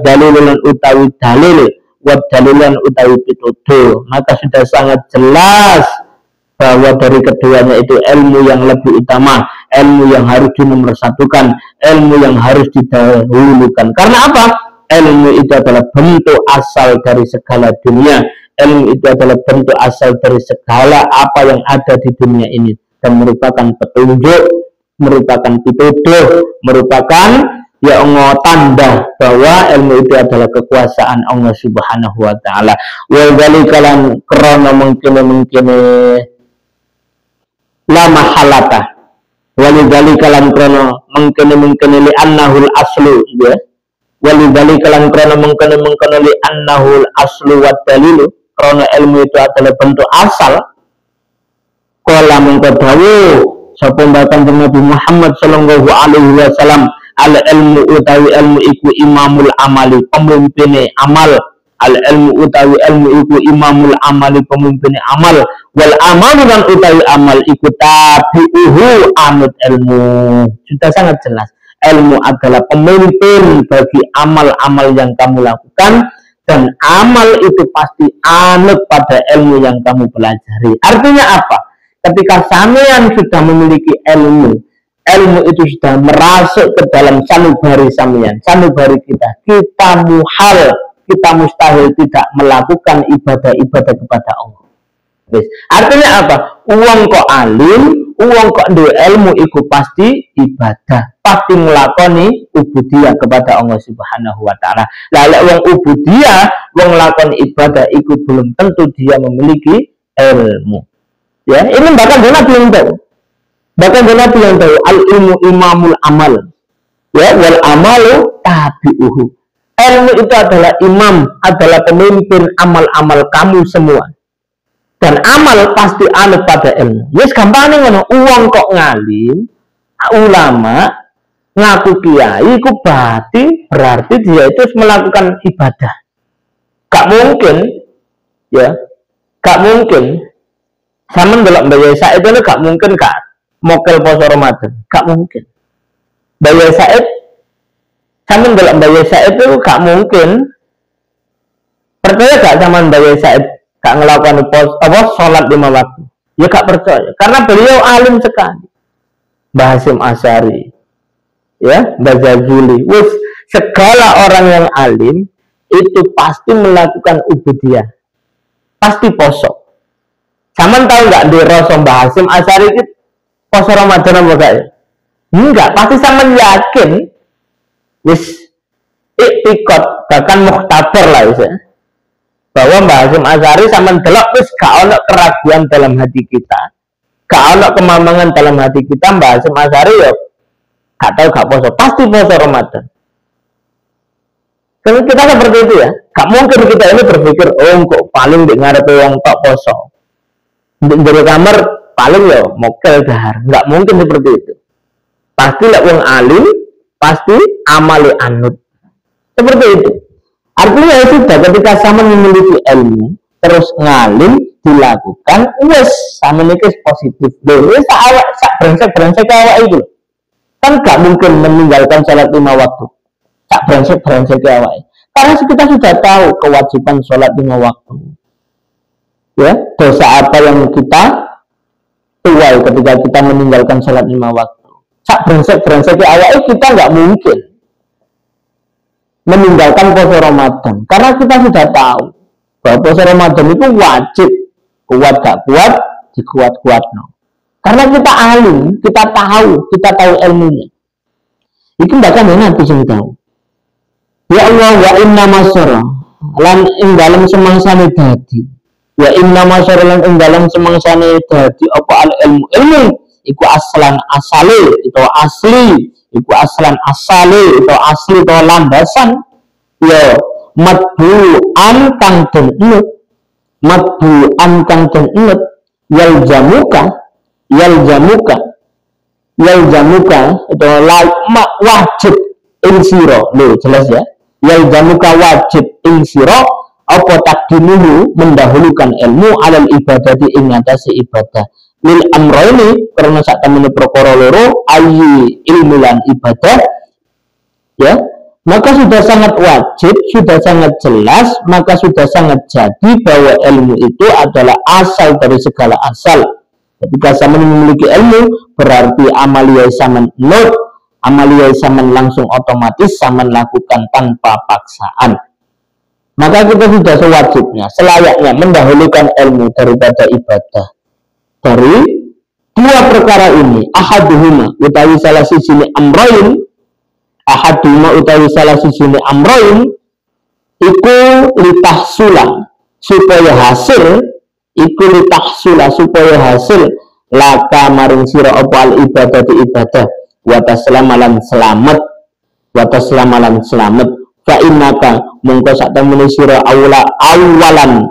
Speaker 1: dalilan utawi pitutur. Maka sudah sangat jelas bahwa dari keduanya itu ilmu yang lebih utama, ilmu yang harus dinomorsatukan, ilmu yang harus didahulukan. Karena apa? Ilmu itu adalah bentuk asal dari segala dunia. Ilmu itu adalah bentuk asal dari segala apa yang ada di dunia ini, dan merupakan petunjuk, merupakan pitutur, merupakan ya Allah tanda bahwa ilmu itu adalah kekuasaan Allah Subhanahu wa taala. Wa dzalikalan krana mungkin la mahalata. Wa dzalikalan krana mungkin li annahul aslu, ya. walidali kalan krono mengkono li annahul aslu wa dalilu, krono ilmu itu adalah bentuk asal. Kala mengkodawu sapa Kanjeng Nabi Muhammad sallallahu alaihi wasallam, al ilmu utawi ilmu iku imamul amali, pemimpine amal. Al ilmu utawi ilmu iku imamul amali, pemimpine amal. Wal amalu dan utawi amal iku tabi'uhu anut ilmu. Sudah sangat jelas, ilmu adalah pemimpin bagi amal-amal yang kamu lakukan, dan amal itu pasti anut pada ilmu yang kamu pelajari. Artinya apa? Ketika sampean sudah memiliki ilmu, ilmu itu sudah merasuk ke dalam sanubari sampean, sanubari kita muhal, kita mustahil tidak melakukan ibadah-ibadah kepada Allah. Artinya apa? Uang kok alim, uang kok duwe ilmu iku pasti ibadah, pasti nglakoni ubudiyah kepada Allah Subhanahu wa taala. Lah lek wong ubudiyah, wong nglakoni ibadah iku belum tentu dia memiliki ilmu. Ya, ini bahkan Nabi yang tahu. Bahkan Nabi yang tahu, al ilmu imamul amal. Ya, wal amalu tabi'uhu. Ilmu itu adalah imam, adalah pemimpin amal-amal kamu semua. Dan amal pasti anut pada ilmu. Yes, gampangnya ngono, uang kok ngalim, ulama, ngaku kiai, ku berarti dia itu melakukan ibadah. Gak mungkin, ya, gak mungkin. Sama ndelok Mbak Said itu gak mungkin kak mokel poso Ramadan, gak mungkin. Mbak Said, sama ndelok Mbak Said itu gak mungkin. Percaya gak sama Mbak Said gak ngelakukan sholat 5 waktu? Ya gak percaya, karena beliau alim sekali. Mbah Hasyim Asy'ari, ya, Mbah Jazuli, segala orang yang alim itu pasti melakukan ubudiyah, pasti poso. Saman tahu nggak di Rasul Mbah Hasyim Asy'ari itu poso Ramadan apa enggak? Enggak, pasti saman yakin wis iktikad bahkan mukhtabar lah ya, bahwa Mbah Hasyim Asy'ari saman delok wis gak ono keraguan dalam hati kita, gak ono kemamangan dalam hati kita, Mbah Hasyim Asy'ari ya gak tahu gak poso, pasti poso Ramadan. Kan kita seperti itu ya, gak mungkin kita ini berpikir kok paling di ngarepe wong tok poso, di kamar paling ya mokel dahar, nggak mungkin seperti itu. Pasti lah wong alim, pasti amali anut, seperti itu. Artinya itu sudah ketika sama memiliki ilmu terus ngalim dilakukan, wes sama ini positif deh, sak brengsek awak itu kan nggak mungkin meninggalkan sholat 5 waktu, sak brengsek awak, karena kita sudah tahu kewajiban sholat 5 waktu. Ya, dosa apa yang kita tuai ketika kita meninggalkan sholat 5 waktu. Sak brengsek awalnya kita nggak mungkin meninggalkan puasa Ramadan, karena kita sudah tahu bahwa puasa Ramadan itu wajib, kuat gak kuat dikuat no. Karena kita alim, kita tahu ilmunya. Itu bahkan nanti sing tahu. Ya Allah, wa inna masyara lan ing dalem semangsane dadi. Ya inna masyaralan ing dalam semangsane dadi apa al ilmu iku aslan asale itu asli, iku aslan asale itu asli itu landasan ya madbu'an kang den inut, madbu'an kang den inut, yal jamuka itu wajib insiro, loh jelas ya, yal jamuka wajib insiro apa takdimuhu mendahulukan ilmu alal ibadati ing ngatasi ibadah lil amroini karena sak temene perkara loro ayi ilmu lan ibadah ya, maka sudah sangat wajib, sudah sangat jelas, maka sudah sangat jadi bahwa ilmu itu adalah asal dari segala asal. Ketika sama memiliki ilmu berarti amaliyah saman not, amaliyah saman langsung otomatis saman lakukan tanpa paksaan. Maka kita sudah sewajibnya, selayaknya mendahulukan ilmu daripada ibadah. Dari dua perkara ini, ahaduhuma utawi salah siji amroin, iku litahsula supaya hasil laka maring sira apa al ibadah di ibadah wa taslamalan selamat fa innaka mongko sak temene sira awalan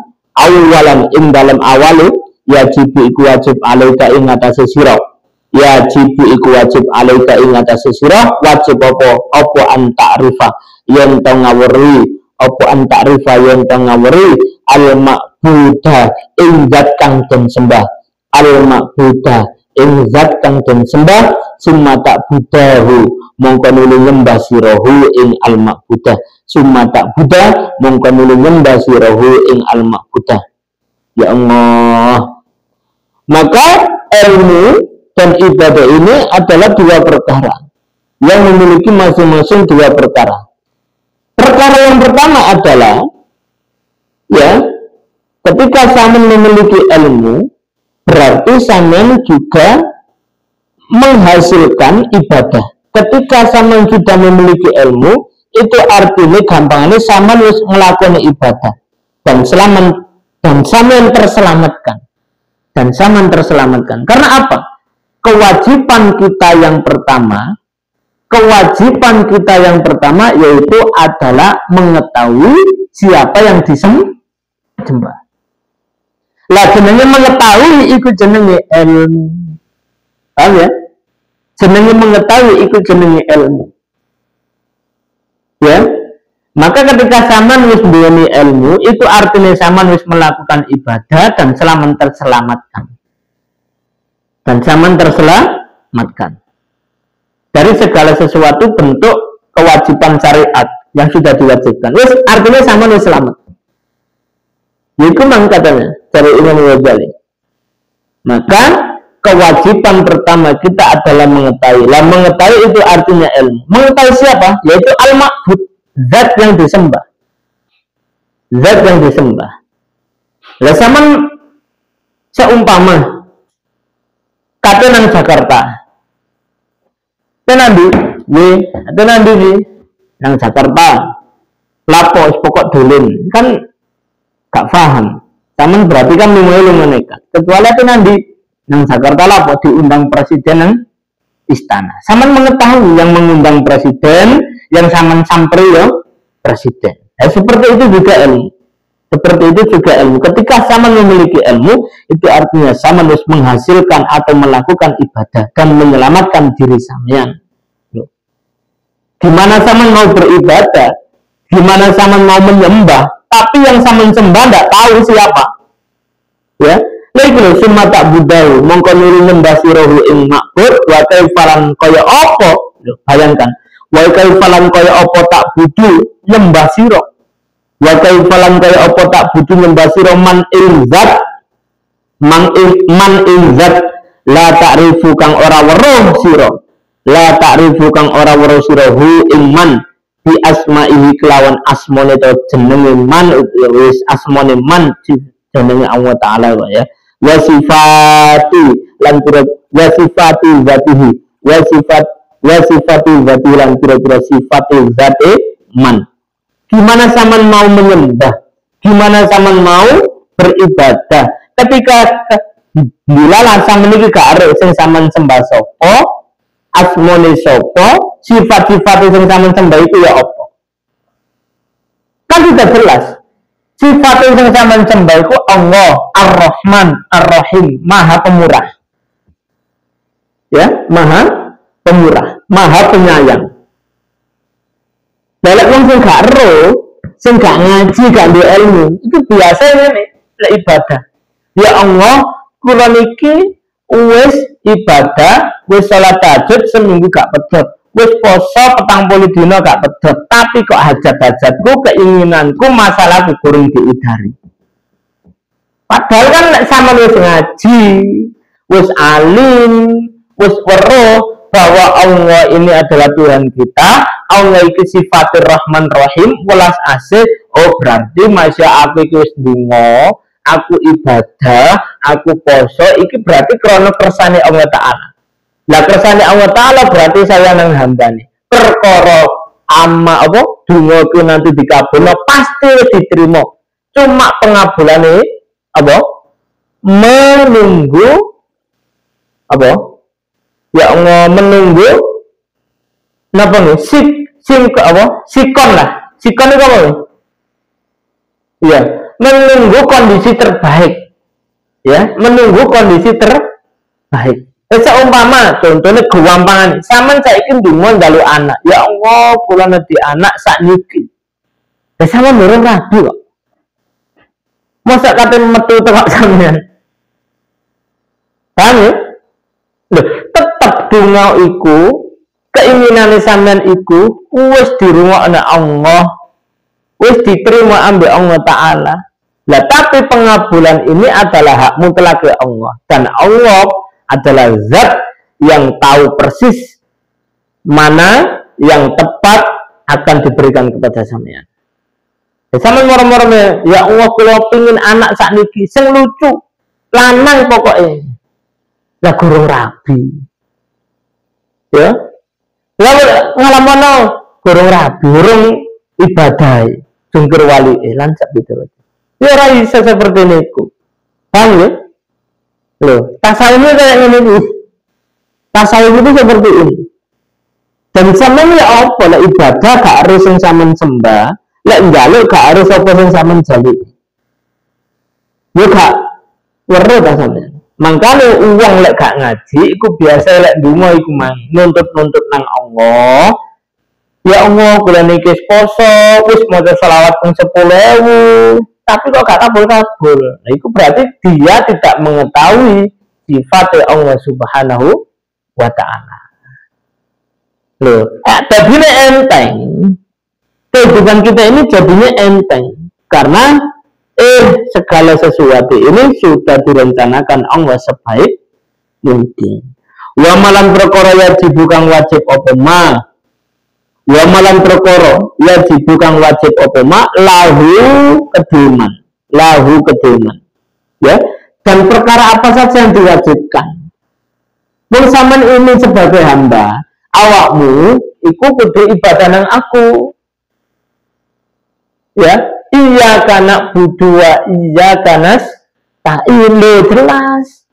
Speaker 1: ing dalam awale yajib iku wajib alaika ing atase sira yajib iku wajib alaika ing atase sira wajib apa an ta'rifa yen to ngawuri apa an ta'rifa yen to ngawuri al ma'budah ing zat kang den sembah al ma'budah ing zat kang den sembah summa ta'budahu mongko nuli nyembah sirahu ing al ma'budah summa ta'budah mongko nuli nyembah sirahu ing al ma'budah. Ya Allah, maka ilmu dan ibadah ini adalah dua perkara yang memiliki masing-masing dua perkara. Perkara yang pertama adalah ya, ketika sampean memiliki ilmu berarti sampean juga menghasilkan ibadah. Ketika sampean sudah memiliki ilmu, itu artinya gampangnya sampean harus melakukan ibadah dan sampean terselamatkan. Dan sampean terselamatkan. Karena apa? Kewajiban kita yang pertama yaitu adalah mengetahui siapa yang disembah. Lah jenenge mengetahui iku jenenge ilmu. Paham ya? Jenenge mengetahui iku jenenge ilmu. Ya. Maka ketika sampean wis duweni ilmu, itu artinya sampean wis melakukan ibadah dan sampean terselamatkan. Dan sampean terselamatkan dari segala sesuatu bentuk kewajiban syariat yang sudah diwajibkan. Wis artinya sampean wis selamat. Itu mang katanya dari Imam Ghazali. Maka kewajiban pertama kita adalah mengetahui. Lah mengetahui itu artinya ilmu. Mengetahui siapa? Yaitu al-ma'bud, zat yang disembah. Zat yang disembah. Lah sampean seumpama kate nang Jakarta. Tenandi nang Jakarta. Lapo pokok dolen. Kan gak paham. Sampean berarti kan lumeh nekat. Kecuali tenandi nang Jakarta lapo diundang presiden nang istana. Sampean mengetahui yang mengundang presiden, yang sampean sampri ya presiden. Seperti itu juga ilmu. Ketika sampean memiliki ilmu, itu artinya sampean harus menghasilkan atau melakukan ibadah dan menyelamatkan diri sampean. Gimana sampean mau beribadah? Gimana sampean mau menyembah? Tapi yang sampean sembah tidak tahu siapa. Ya, lha summa ta'budahu mongko nuli nyembah sirahu ing ma'bud wa kaifalan kaya apa? Bayangkan, wa kaifalan kaya apa tak budu nyembah sira. Wa kaifalan kaya apa tak budu nyembah sira man ilzat la ta'rifu kang ora weruh sira. La ta'rifu kang ora weruh sira hu ing man bi asma'ihi kelawan asmane to jenenge man wis asmane man jenenge Allah Ta'ala ya. Wa sifati lan wa sifati zatihi wa sifati zati lan kira-kira sifati zati man. Gimana sampean mau menyembah? Gimana sampean mau beribadah? Ketika dilalah sampean iki gak arep sing sampean sembah sapa, asmane sapa, sifat-sifat sing sampean sembah itu ya apa? Kan sudah jelas. Sifat yang sampean sembah iku Allah, Ar-Rahman, Ar-Rahim, Maha Pemurah. Ya, Maha Pemurah, Maha Penyayang. Dalam wong sing gak ero, sing gak ngaji, gak duwe ilmu, itu biasa ngene, lek ibadah. Ya Allah, kula niki wis ibadah, wis salat tahajud seminggu gak pedhot. Wis poso 40 dina gak pedhot, tapi kok hajat-hajatku, keinginanku, masalahku kurang diudari. Padahal kan nek sampeyan wis ngaji, wis alim, wis weruh bahwa Allah ini adalah Tuhan kita, Allah iki sifatir Rahman Rahim, welas asih, oh berarti masya aku iki wis ndonga, aku ibadah, aku poso, iki berarti krana kersane Allah Ta'ala. Lah kersane Allah Ta'ala berarti saya nang hambane. Perkara ama apa? Dongaku nanti dikabulno pasti diterima. Cuma pengabulane apa? Menunggu apa? Ya Allah menunggu napa nih? Sikon lah. Sikon itu apa? Ya, menunggu kondisi terbaik. Ya, menunggu kondisi terbaik. Seumpama contohnya gampang, sampean saiki ndonga njaluk anak. Ya Allah, kula nedhi anak sakniki. Lah sampean durung rabi kok. Masa kate metu tengok sampean. Paham ya? Loh, tetep donga iku, keinginane sampean iku wis dirungokne Allah. Wis diterima ambek Allah Ta'ala. Lah tapi pengabulan ini adalah hak mutlak Allah. Dan Allah adalah zat yang tahu persis mana yang tepat akan diberikan kepada sampean. Sama moro-moro ya Allah kula pengin anak sakniki sing lucu, lanang pokoknya. Lah gurung rabi. Ya. Lah ngalamono gurung rabi, gurung ibadah, jungkir wali lan sak gitu. Ya ora iso seperti niku. Paham ya? Loh, tasawuf kayak ini. Tasawuf itu seperti ini. Dan sampeyan ya apa lek ibadah gak harus sing sampean sembah, lek njaluk gak harus apa sing sampean jaluk. Ya gak weruh ta sampeyan. Mangkane uang lek gak ngaji iku biasa lek ndonga iku mang nuntut-nuntut nang Allah. Ya Allah, kula niki poso, wis maca selawat ping 10.000. Tapi kok gak kabul-kabul. Nah, itu berarti dia tidak mengetahui sifat Allah Subhanahu wa Ta'ala. Loh, jadinya enteng. Kehidupan kita ini jadinya enteng. Karena segala sesuatu ini sudah direncanakan Allah sebaik mungkin. Wa malam perkara wajib kang wajib apa ma. Wa malam perkara wajib kang wajib apa ma lahu keduman. Ya. Dan perkara apa saja yang diwajibkan. Bersamaan ini sebagai hamba, awakmu iku kudu ibadah nang aku. Ya, iya kana budua iya kanas ta'in jelas.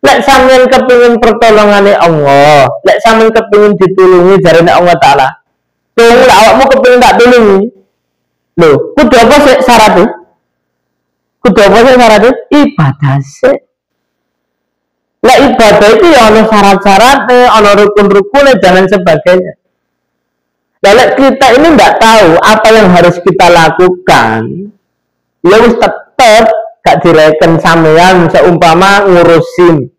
Speaker 1: Lek sampeyan kepengin pertolongane Allah, lek sampeyan kepengin ditulungi jarene Allah Ta'ala. Tuh awakmu kepengin tak tulungi. Lho, kudu apa sih syaratnya? Kudu apa sih syaratnya? Ibadah sih. Lah ibadah itu ya ada syarat-syaratnya, ada rukun-rukunnya dan lain sebagainya. Lalu kita ini nggak tahu apa yang harus kita lakukan. Ya wis tetep gak direken sampean seumpama ngurusin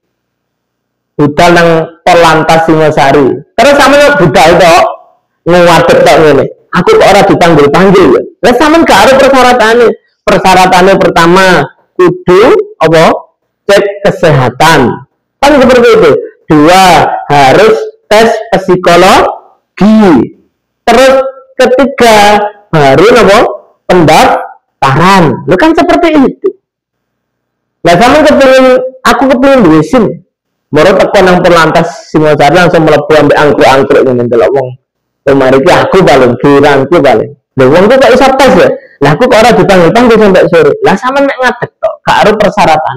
Speaker 1: budal nang Polantas Singosari. Terus sampean budal tok ngadeg tok ngene. Aku kok ora dipanggil-panggil ya. Lah sampean gak ada persyaratannya. Persyaratannya pertama kudu apa? Cek kesehatan. Kan seperti itu. 2, harus tes psikologi. Terus ketiga baru apa? Pendaftaran. Lu kan seperti itu. Nah, sama aku kepengin duwe SIM. Moro teko nang Polantas Singosari langsung mlebu ambek angkruk-angkruk ngene ndelok wong. Kemarin ki aku paling kirangku paling. Lha wong kok iso tes ya? Lah aku kok ora dipanggil-panggil sampai sore. Lah sampean nek ngadeg tok, gak harus persyaratan.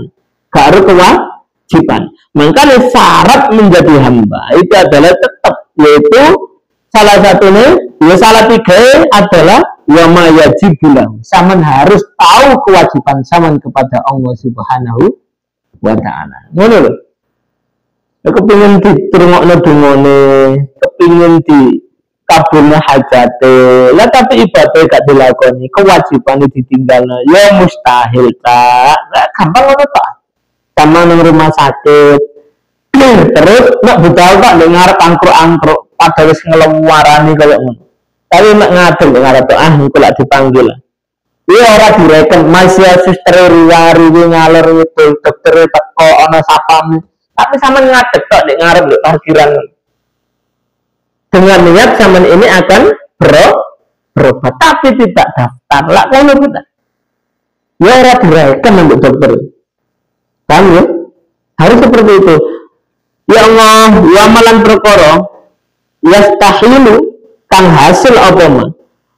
Speaker 1: Gak harus kewajiban. Makanya syarat menjadi hamba itu adalah tetap, yaitu salah satunya, ya salah 3 adalah wa ma yajibulah. Saman harus tahu kewajiban saman kepada Allah Subhanahu wa Ta'ala. Ngono lho. Aku pengen ditrungokno dungane, kepengin di kabulna hajate. Lah tapi ibadah gak dilakoni, kewajiban ditinggalno. Ya mustahil ta. Nah, gampang ngono ta. Sama nang rumah sakit. Terus nek budal tak nek ngarep angkruk-angkruk padha wis ngelewarani kaya ngono. Tapi nek ngadeg ngarep engko lak dipanggil. Iya ora direken masih suster riwari ngaler itu dokter teko ana sapam. Tapi sama ngadeg tok nek ngarep nek parkiran. Dengan niat zaman ini akan berobat tapi tidak daftar. Lak ngono kita. Ya ora direken untuk dokter. Paham ya? Harus seperti itu. Ya Allah, wa malan perkara yastahilu kang hasil apa ma.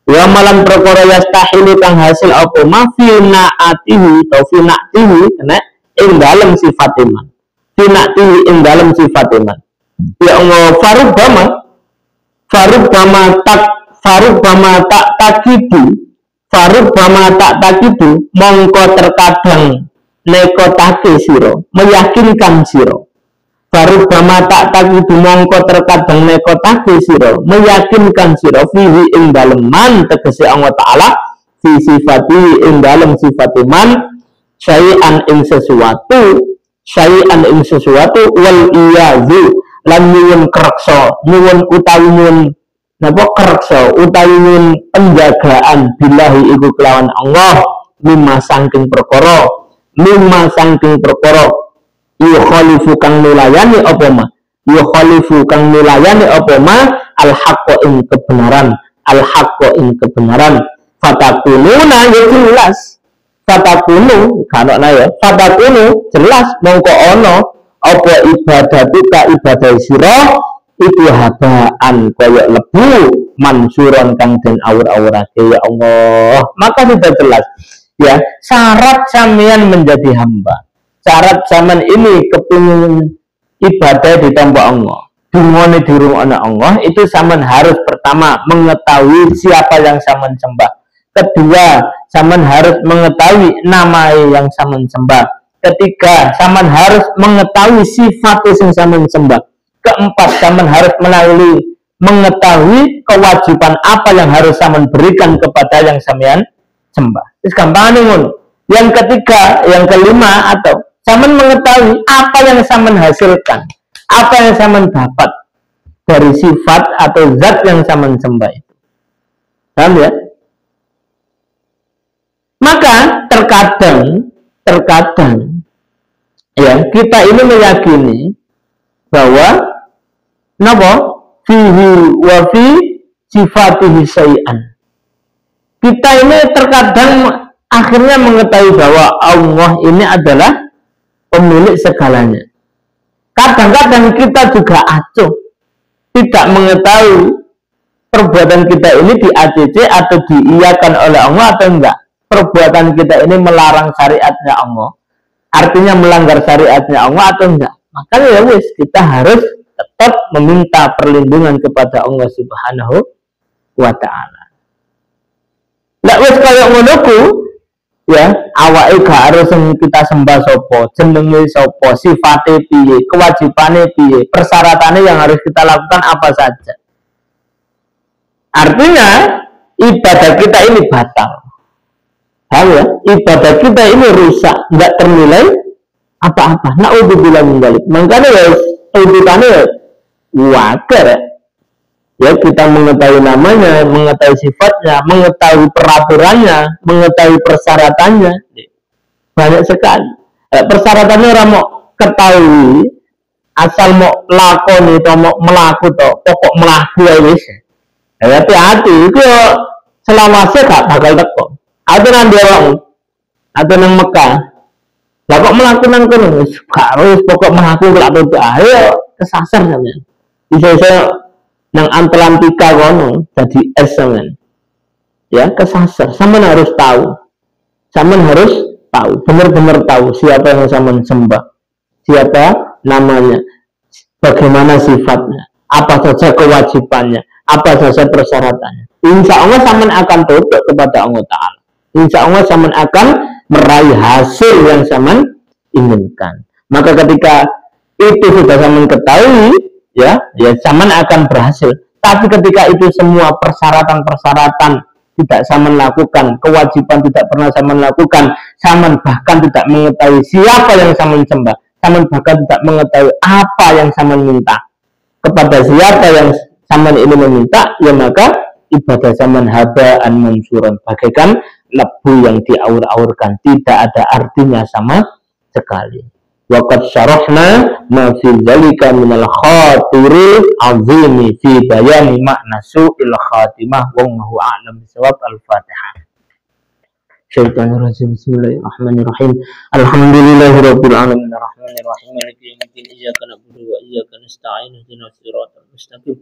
Speaker 1: Wa malan perkara yastahilu kang hasil apa ma fi naatihi atau fi naatihi kena ing dalem sifat iman. Fi naatihi ing dalem sifat iman. Ya Allah, farubbama Farubama tak takidu mongko terkadang nekotake siro, meyakinkan siro. Farubama tak takidu mongko terkadang nekotake siro, meyakinkan siro fihi ing dalem man tegese Allah Ta'ala fi sifati ing dalem sifati man syai'an ing sesuatu wal iyazu lan nyuwun kreksa nyuwun utawi nyuwun napa kreksa utawi nyuwun penjagaan billahi iku kelawan Allah mimma sangking perkara yukhalifu kang nulayani apa ma al haqqo ing kebenaran fatakununa jelas jelas mongko ono apa ibadah sira itu habaan koyok lebu mansuron kang den awur-awurake ya Allah. Maka sudah jelas ya, syarat sampean menjadi hamba, syarat zaman ini kepingin ibadah ditampa Allah, dungane di rumah Allah, itu sampean harus pertama mengetahui siapa yang sampean sembah. Kedua, sampean harus mengetahui nama yang sampean sembah. Ketiga, sampean harus mengetahui sifat yang sampean sembah. Keempat, sampean harus mengetahui kewajiban apa yang harus sampean berikan kepada yang sampean sembah. Itu gampang nih. Yang ketiga, yang kelima, atau sampean mengetahui apa yang sampean hasilkan, apa yang sampean dapat dari sifat atau zat yang sampean sembah itu. Paham ya? Maka terkadang ya kita ini meyakini bahwa napa fihi wa fi sifatihi syai'an. Kita ini terkadang akhirnya mengetahui bahwa Allah ini adalah pemilik segalanya. Kadang-kadang kita juga acuh, tidak mengetahui perbuatan kita ini di ACC atau diiyakan oleh Allah atau enggak. Perbuatan kita ini melarang syariatnya Allah, artinya melanggar syariatnya Allah atau enggak. Makanya ya wis, kita harus tetap meminta perlindungan kepada Allah Subhanahu wa Ta'ala. Lah wis kaya ngono ku ya, awake gak harus kita sembah sapa, jenenge sapa, sifate piye, kewajibane piye, persyaratannya yang harus kita lakukan apa saja. Artinya ibadah kita ini batal. Ya, ibadah kita ini rusak, enggak ternilai apa-apa. Naudzubillah min dzalik. Makanya ya urutannya wajar ya, kita mengetahui namanya, mengetahui sifatnya, mengetahui peraturannya, mengetahui persyaratannya, banyak sekali. Persyaratannya orang mau ketahui, asal mau lakoni atau mau melaku atau pokok melaku ya wis. Hati-hati itu selama saya gak bakal teko. Atau nang dorong, atau nang Mekah. Lah kok melaku nang kono, harus pokok melaku kelak tuh. Ayo kesasar sampean. Bisa nang Atlantika kono jadi es sampean. Ya, kesasar. Sampean harus tahu. Sampean harus tahu, benar-benar tahu siapa yang sampean sembah. Siapa namanya, bagaimana sifatnya, apa saja kewajibannya, apa saja persyaratannya. Insya Allah sampean akan tunduk kepada Allah Ta'ala. Insya Allah sampean akan meraih hasil yang sampean inginkan. Maka ketika itu sudah sampean ketahui, ya sampean akan berhasil. Tapi ketika itu semua persyaratan-persyaratan tidak sampean lakukan, kewajiban tidak pernah sampean lakukan, sampean bahkan tidak mengetahui siapa yang sampean sembah, sampean bahkan tidak mengetahui apa yang sampean minta, kepada siapa yang sampean ini meminta, ya maka ibadah sampean habaan mansuran, bagaikan lebu yang diaur-aurkan, tidak ada artinya sama sekali. Waqad syarahna ma fi dzalika minal khatiril azimi fi bayani makna su'il khatimah wallahu a'lam bishawab. Al-Fatihah. Syaitanir rajim. Bismillahirrahmanirrahim. Alhamdulillahirabbil alamin arrahmanirrahim maliki yaumiddin iyyaka na'budu wa iyyaka nasta'in ihdinas siratal mustaqim